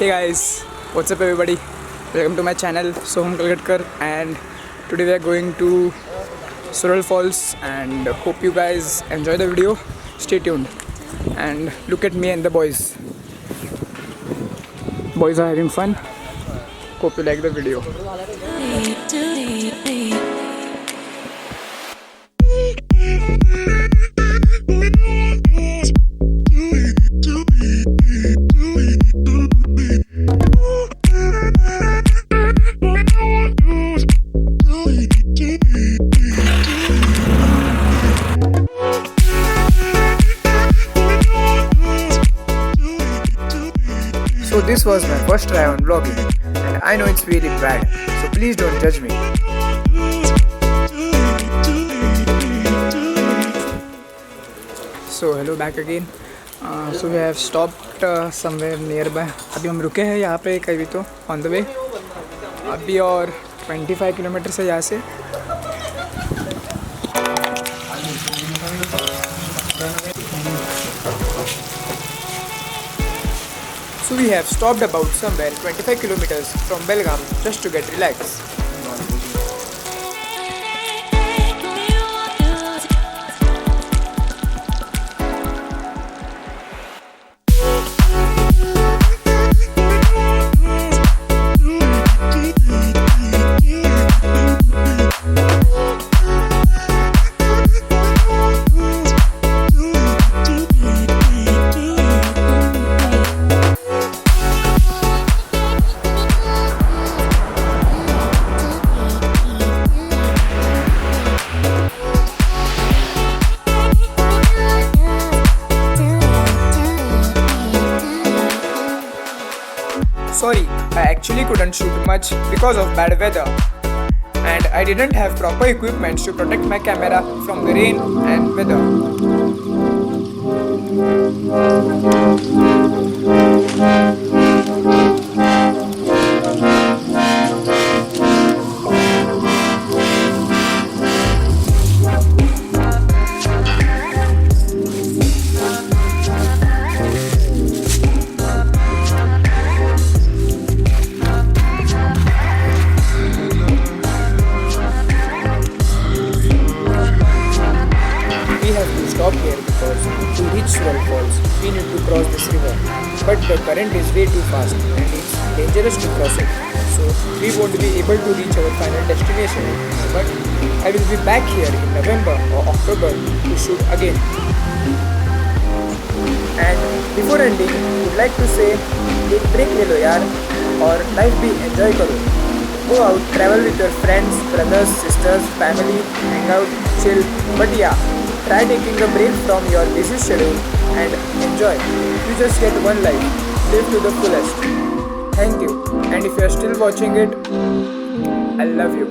Hey guys, what's up everybody? Welcome to my channel, Soham Kalgatkar, and today we are going to Sural Falls and hope you guys enjoy the video. Stay tuned and look at me and the boys. Boys are having fun. Hope you like the video. So this was my first try on vlogging and I know it's really bad, so please don't judge me. So hello back again. So we have stopped somewhere nearby. अभी हम रुके हैं यहाँ पे कहीं तो on the way. अभी और 25 किलोमीटर है यहाँ से. So we have stopped about somewhere 25 kilometers from Belgaum just to get relaxed. Sorry, I actually couldn't shoot much because of bad weather and I didn't have proper equipment to protect my camera from the rain and weather. Stop here because to reach Sural Falls we need to cross this river, but the current is way too fast and it's dangerous to cross it, so we won't be able to reach our final destination, but I will be back here in November or October to shoot again. And before ending, I would like to say एक break ले लो यार और life भी enjoy करो. Go out, travel with your friends, brothers, sisters, family, hang out, chill, but yeah, try taking a break from your busy schedule and enjoy. You just get one life. Live to the fullest. Thank you. And if you are still watching it, I love you.